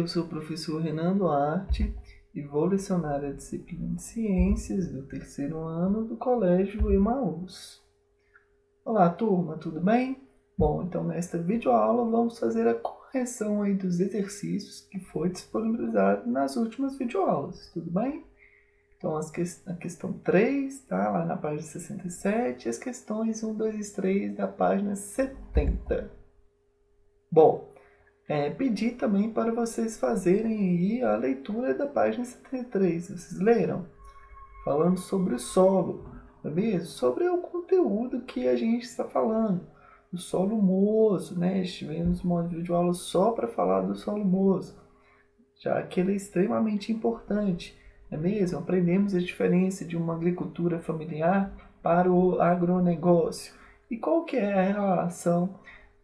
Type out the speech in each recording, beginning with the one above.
eu sou o professor Renan Duarte e vou lecionar a disciplina de Ciências do terceiro ano do Colégio Emaús. Olá, turma, tudo bem? Bom, então nesta videoaula vamos fazer a correção aí dos exercícios que foi disponibilizado nas últimas videoaulas, tudo bem? Então a questão 3 tá lá na página 67 e as questões 1, 2 e 3 da página 70. Bom, pedi também para vocês fazerem aí a leitura da página 73. Vocês leram? Falando sobre o solo, não é mesmo? Sobre o conteúdo que a gente está falando. O solo humoso, né? Estivemos uma videoaula só para falar do solo humoso, já que ele é extremamente importante, não é mesmo? Aprendemos a diferença de uma agricultura familiar para o agronegócio. E qual que é a relação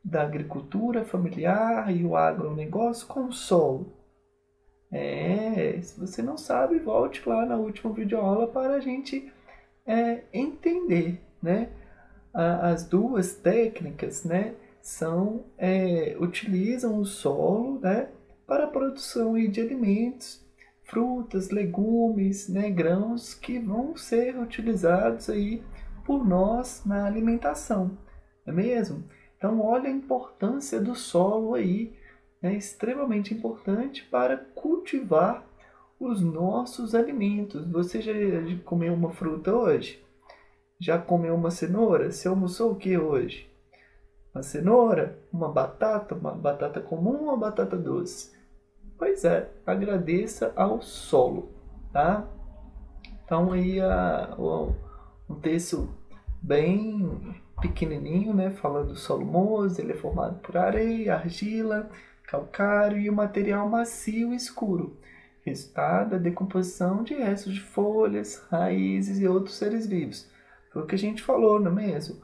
da agricultura familiar e o agronegócio com o solo? Se você não sabe, volte lá na última videoaula para a gente entender, né? As duas técnicas, né, utilizam o solo, né, para a produção aí de alimentos, frutas, legumes, né, grãos que vão ser utilizados aí por nós na alimentação, não é mesmo? Então, olha a importância do solo aí, é extremamente importante para cultivar os nossos alimentos. Você já comeu uma fruta hoje? Já comeu uma cenoura? Você almoçou o que hoje? Uma cenoura? Uma batata comum ou uma batata doce? Pois é, agradeça ao solo, tá? Então aí um texto bem pequenininho, né? Falando do solo humoso, ele é formado por areia, argila, calcário e o material macio e escuro, resultado da decomposição de restos de folhas, raízes e outros seres vivos. Foi o que a gente falou, não é mesmo?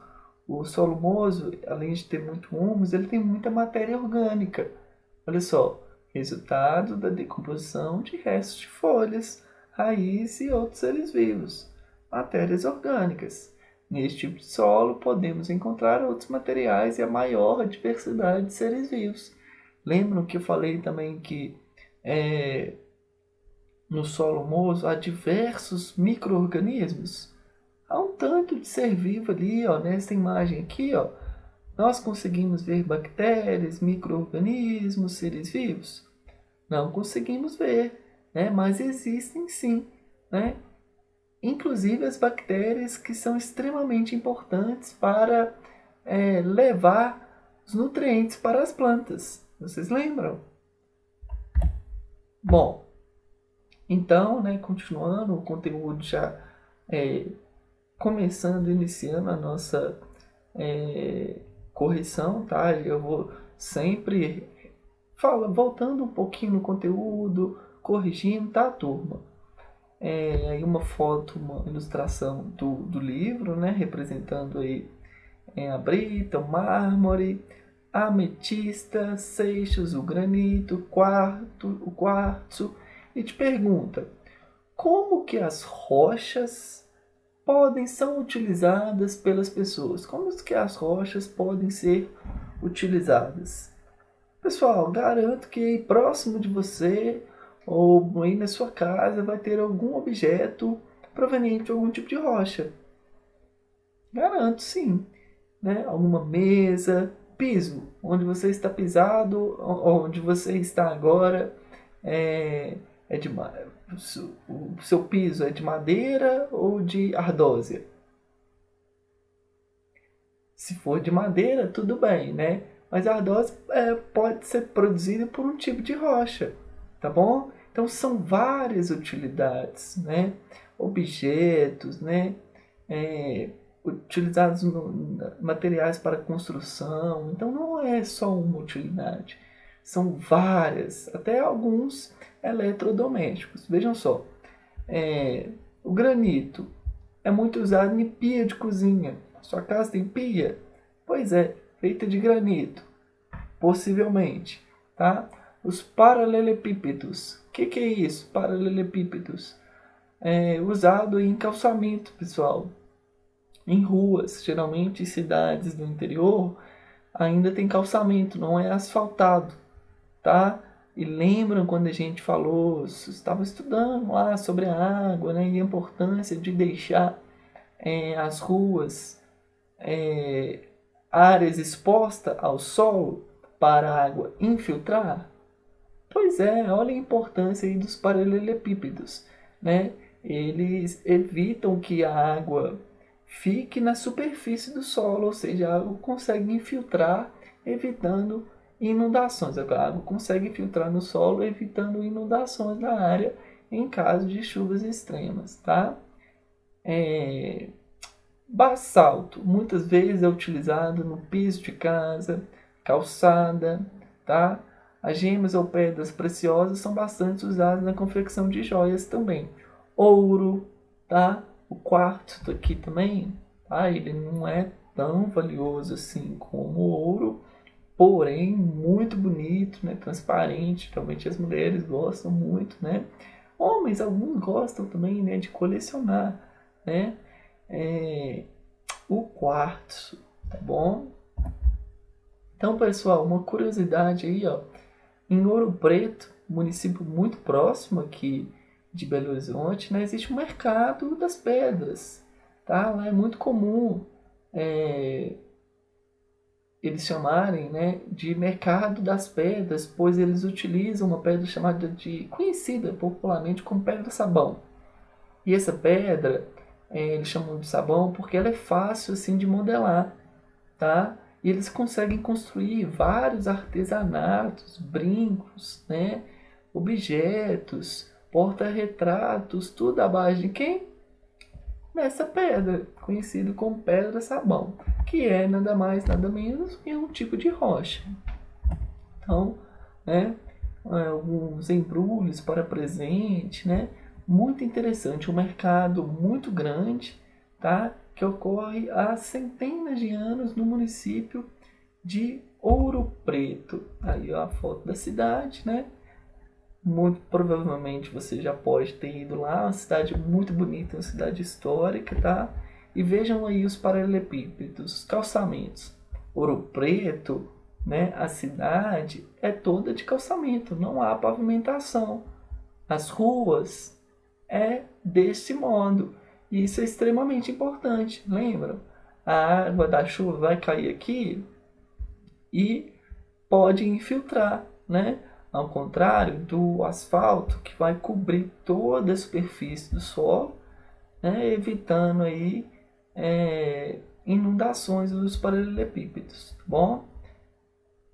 O solo humoso, além de ter muito humus, ele tem muita matéria orgânica. Olha só, resultado da decomposição de restos de folhas, raízes e outros seres vivos, matérias orgânicas. Neste tipo de solo, podemos encontrar outros materiais e a maior diversidade de seres vivos. Lembram que eu falei também que no solo humoso há diversos micro-organismos? Há um tanto de ser vivo ali, ó, nessa imagem aqui, ó. Nós conseguimos ver bactérias, micro-organismos, seres vivos? Não conseguimos ver, né? Mas existem sim, né? Inclusive as bactérias, que são extremamente importantes para levar os nutrientes para as plantas. Vocês lembram? Bom, então, né, continuando o conteúdo já iniciando a nossa correção, tá? Eu vou sempre voltando um pouquinho no conteúdo, corrigindo, tá, turma? Aí uma foto, uma ilustração do livro, né, representando aí a brita, o mármore, a ametista, seixos, o granito, o quartzo, e te pergunta: como que as rochas são utilizadas pelas pessoas? Como que as rochas podem ser utilizadas? Pessoal, garanto que aí próximo de você ou aí na sua casa vai ter algum objeto proveniente de algum tipo de rocha. Garanto, sim. Né? Alguma mesa, piso, onde você está pisado, onde você está agora, o seu piso é de madeira ou de ardósia? Se for de madeira, tudo bem, né? Mas a ardósia pode ser produzida por um tipo de rocha, tá bom? Então são várias utilidades, né? Objetos, né? Utilizados materiais para construção. Então não é só uma utilidade, são várias, até alguns eletrodomésticos. Vejam só, o granito é muito usado em pia de cozinha. Sua casa tem pia? Pois é, feita de granito, possivelmente, tá? Os paralelepípedos. O que é isso, paralelepípedos? Usado em calçamento, pessoal. Em ruas, geralmente em cidades do interior, ainda tem calçamento, não é asfaltado, tá? E lembram quando a gente falou, estava estudando lá sobre a água, né, e a importância de deixar as ruas, áreas expostas ao sol para a água infiltrar? Pois é, olha a importância aí dos paralelepípedos, né? Eles evitam que a água fique na superfície do solo, ou seja, a água consegue infiltrar, evitando inundações. A água consegue infiltrar no solo, evitando inundações na área em caso de chuvas extremas, tá? Basalto, muitas vezes é utilizado no piso de casa, calçada, tá? As gemas ou pedras preciosas são bastante usadas na confecção de joias também. Ouro, tá? O quartzo aqui também, tá? Ele não é tão valioso assim como o ouro, porém muito bonito, né? Transparente. Realmente as mulheres gostam muito, né? Homens, alguns gostam também, né? De colecionar, né? O quartzo, tá bom? Então, pessoal, uma curiosidade aí, ó. Em Ouro Preto, município muito próximo aqui de Belo Horizonte, né, existe um mercado das pedras, tá? Lá é muito comum eles chamarem, né, de mercado das pedras, pois eles utilizam uma pedra chamada conhecida popularmente como pedra-sabão. E essa pedra, eles chamam de sabão porque ela é fácil assim de modelar, tá? E eles conseguem construir vários artesanatos, brincos, né? Objetos, porta-retratos, tudo à base de quem? Dessa pedra, conhecido como pedra-sabão, que é nada mais, nada menos que um tipo de rocha. Então, né? Alguns embrulhos para presente, né? Muito interessante, um mercado muito grande, tá? Que ocorre há centenas de anos no município de Ouro Preto. Aí ó, a foto da cidade, né? Muito provavelmente você já pode ter ido lá, uma cidade muito bonita, uma cidade histórica, tá? E vejam aí os paralelepípedos, os calçamentos. Ouro Preto, né? A cidade é toda de calçamento, não há pavimentação. As ruas é deste modo. E isso é extremamente importante, lembram? A água da chuva vai cair aqui e pode infiltrar, né? Ao contrário do asfalto, que vai cobrir toda a superfície do solo, né? Evitando aí inundações dos paralelepípedos, tá bom?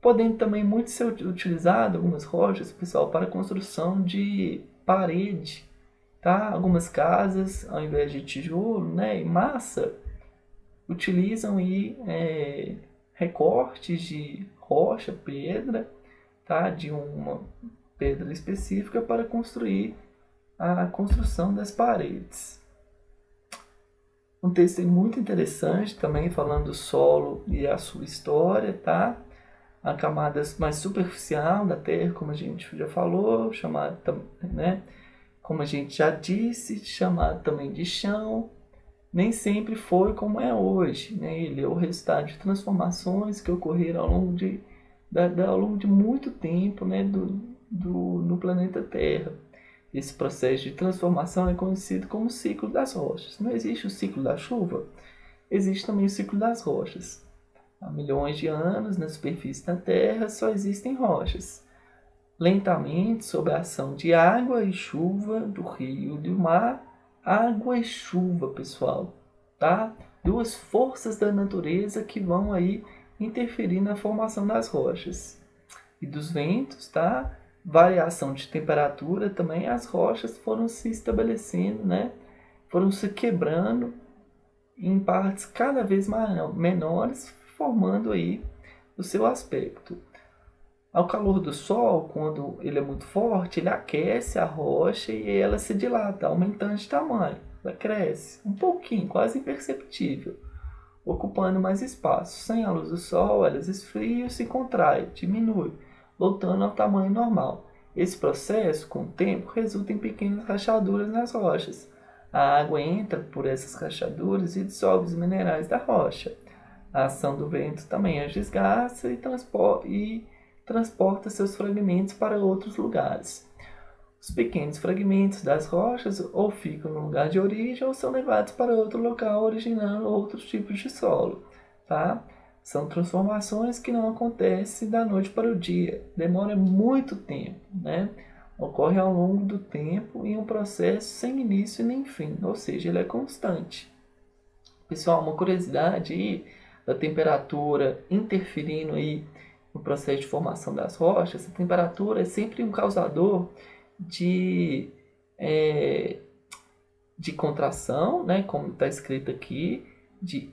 Podendo também muito ser utilizado algumas rochas, pessoal, para a construção de parede, tá? Algumas casas, ao invés de tijolo, né, e massa, utilizam aí recortes de rocha, pedra, tá? De uma pedra específica para construir a construção das paredes. Um texto muito interessante também falando do solo e a sua história, tá? A camada mais superficial da Terra, como a gente já falou, chamada, né? Como a gente já disse, chamado também de chão, nem sempre foi como é hoje, né? Ele é o resultado de transformações que ocorreram ao longo de muito tempo, né? No planeta Terra. Esse processo de transformação é conhecido como ciclo das rochas. Não existe o ciclo da chuva, existe também o ciclo das rochas. Há milhões de anos, na superfície da Terra, só existem rochas. Lentamente, sob a ação de água e chuva do rio e do mar, água e chuva, pessoal, tá? Duas forças da natureza que vão aí interferir na formação das rochas. E dos ventos, tá? Variação de temperatura também, as rochas foram se estabelecendo, né? Foram se quebrando em partes cada vez menores, formando aí o seu aspecto. Ao calor do sol, quando ele é muito forte, ele aquece a rocha e ela se dilata, aumentando de tamanho. Ela cresce um pouquinho, quase imperceptível, ocupando mais espaço. Sem a luz do sol, elas esfriam e se contraem, diminui, voltando ao tamanho normal. Esse processo, com o tempo, resulta em pequenas rachaduras nas rochas. A água entra por essas rachaduras e dissolve os minerais da rocha. A ação do vento também as desgasta e transporta seus fragmentos para outros lugares. Os pequenos fragmentos das rochas ou ficam no lugar de origem ou são levados para outro local, originando outros tipos de solo. Tá? São transformações que não acontecem da noite para o dia, demora muito tempo, né? Ocorre ao longo do tempo em um processo sem início nem fim, ou seja, ele é constante. Pessoal, uma curiosidade aí da temperatura interferindo aí no processo de formação das rochas, a temperatura é sempre um causador de contração, né, como está escrito aqui, de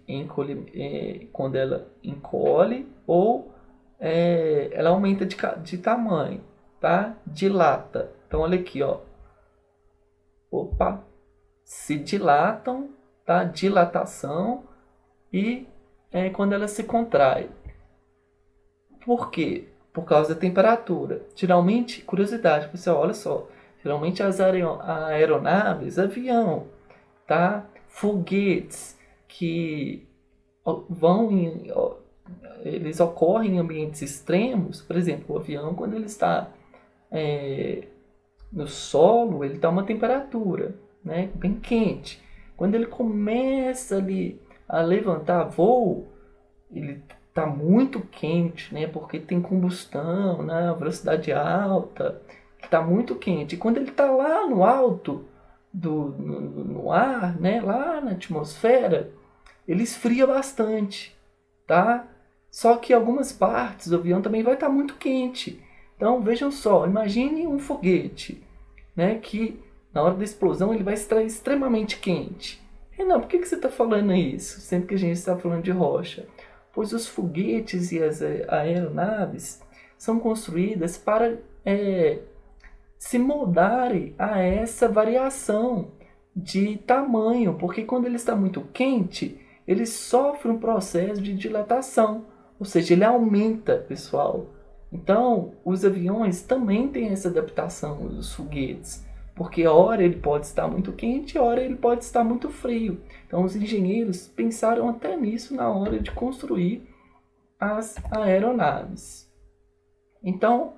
quando ela encolhe ou ela aumenta de tamanho, tá? Dilata. Então olha aqui, ó. Opa, se dilatam, tá? Dilatação e quando ela se contrai. Por quê? Por causa da temperatura. Geralmente, curiosidade, pessoal, olha só. Geralmente as aeronaves, avião, tá? Foguetes que eles ocorrem em ambientes extremos. Por exemplo, o avião, quando ele está no solo, ele está uma temperatura, né, bem quente. Quando ele começa ali a levantar voo, ele está muito quente, né, porque tem combustão, né, velocidade alta, está muito quente. E quando ele está lá no alto no ar, né, lá na atmosfera, ele esfria bastante, tá? Só que algumas partes do avião também vai estar muito quente. Então vejam só, imagine um foguete, né, que na hora da explosão ele vai estar extremamente quente. Renan, por que você está falando isso, sendo que a gente está falando de rocha? Pois os foguetes e as aeronaves são construídas para se moldarem a essa variação de tamanho, porque quando ele está muito quente, ele sofre um processo de dilatação, ou seja, ele aumenta, pessoal. Então, os aviões também têm essa adaptação, os foguetes, porque a hora ele pode estar muito quente, a hora ele pode estar muito frio. Então, os engenheiros pensaram até nisso na hora de construir as aeronaves. Então,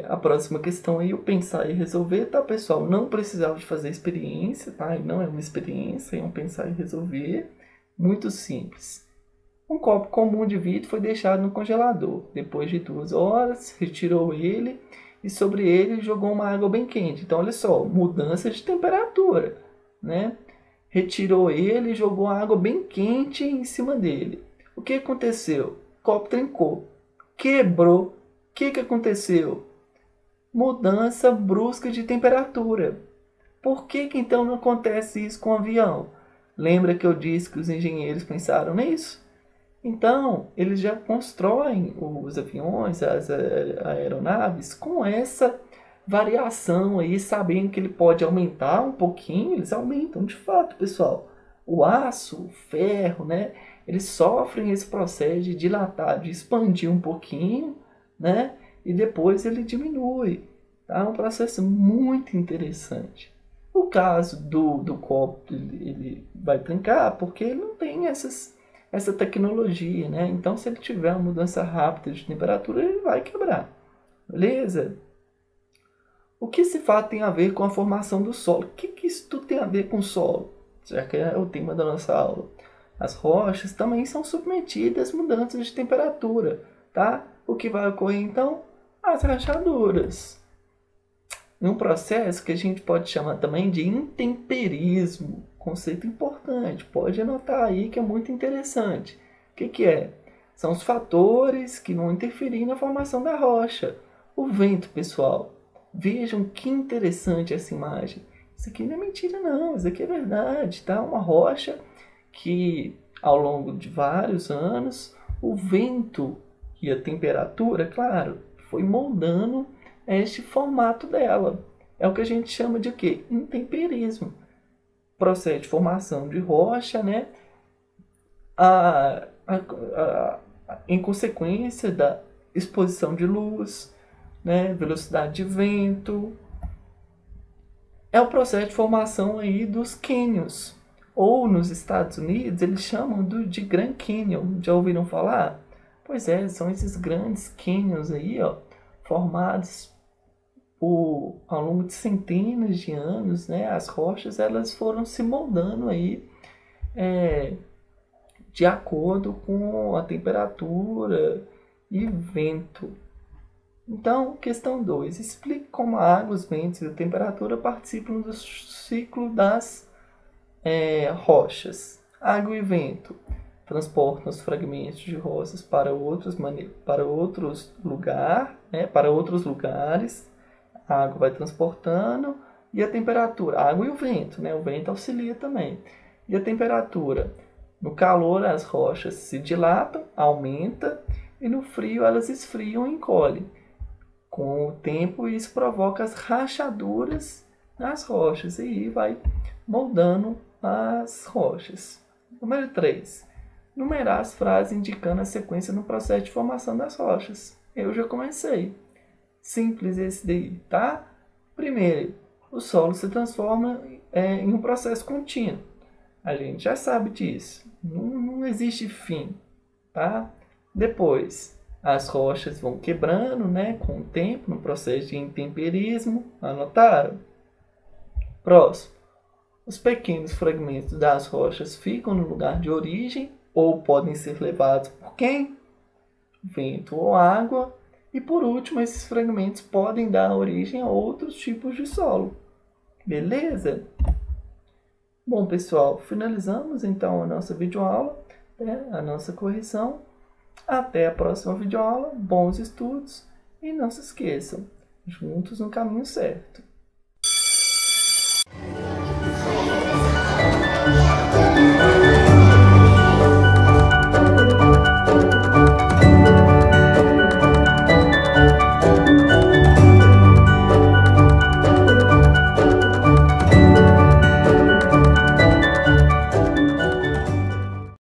a próxima questão aí, o pensar e resolver, tá, pessoal? Não precisava de fazer experiência, tá? Não é uma experiência, é um pensar e resolver. Muito simples. Um copo comum de vidro foi deixado no congelador. Depois de 2 horas, retirou ele e sobre ele jogou uma água bem quente. Então, olha só, mudança de temperatura, né? Retirou ele e jogou água bem quente em cima dele. O que aconteceu? O copo trincou, quebrou. O que aconteceu? Mudança brusca de temperatura. Por que então não acontece isso com o avião? Lembra que eu disse que os engenheiros pensaram nisso? Então, eles já constroem os aviões, as aeronaves, com essa variação aí, sabendo que ele pode aumentar um pouquinho, eles aumentam de fato, pessoal. O aço, o ferro, né? Eles sofrem esse processo de dilatar, de expandir um pouquinho, né? E depois ele diminui. Tá? É um processo muito interessante. O caso do copo, ele vai trincar porque ele não tem essa tecnologia, né? Então, se ele tiver uma mudança rápida de temperatura, ele vai quebrar. Beleza? O que esse fato tem a ver com a formação do solo? O que isso tudo tem a ver com o solo? Já que é o tema da nossa aula. As rochas também são submetidas a mudanças de temperatura, tá? O que vai ocorrer, então? As rachaduras. Um processo que a gente pode chamar também de intemperismo. Conceito importante. Pode anotar aí que é muito interessante. O que é? São os fatores que vão interferir na formação da rocha. O vento, pessoal. Vejam que interessante essa imagem. Isso aqui não é mentira não, isso aqui é verdade, tá? Uma rocha que ao longo de vários anos o vento e a temperatura, claro, foi moldando este formato dela. É o que a gente chama de quê? Intemperismo. Processo de formação de rocha, né? Em consequência da exposição de luz, né? Velocidade de vento. É o processo de formação aí dos cânions. Ou nos Estados Unidos eles chamam de Grand Canyon. Já ouviram falar? Pois é, são esses grandes cânions aí, ó, formados ao longo de centenas de anos, né? As rochas elas foram se moldando aí de acordo com a temperatura e vento. Então, questão 2. Explique como a água, os ventos e a temperatura participam do ciclo das rochas. Água e vento transportam os fragmentos de rochas para outros lugares. A água vai transportando. E a temperatura? A água e o vento, né? O vento auxilia também. E a temperatura? No calor, as rochas se dilatam, aumenta, e no frio elas esfriam e encolhem. Com o tempo, isso provoca as rachaduras nas rochas e vai moldando as rochas. Número 3. Numerar as frases indicando a sequência no processo de formação das rochas. Eu já comecei. Simples esse daí, tá? Primeiro, o solo se transforma em um processo contínuo. A gente já sabe disso. Não existe fim, tá? Depois, as rochas vão quebrando, né, com o tempo, no processo de intemperismo. Anotaram? Próximo. Os pequenos fragmentos das rochas ficam no lugar de origem ou podem ser levados por quem? Vento ou água. E por último, esses fragmentos podem dar origem a outros tipos de solo. Beleza? Bom, pessoal, finalizamos então a nossa videoaula, né, a nossa correção. Até a próxima videoaula, bons estudos e não se esqueçam, juntos no caminho certo.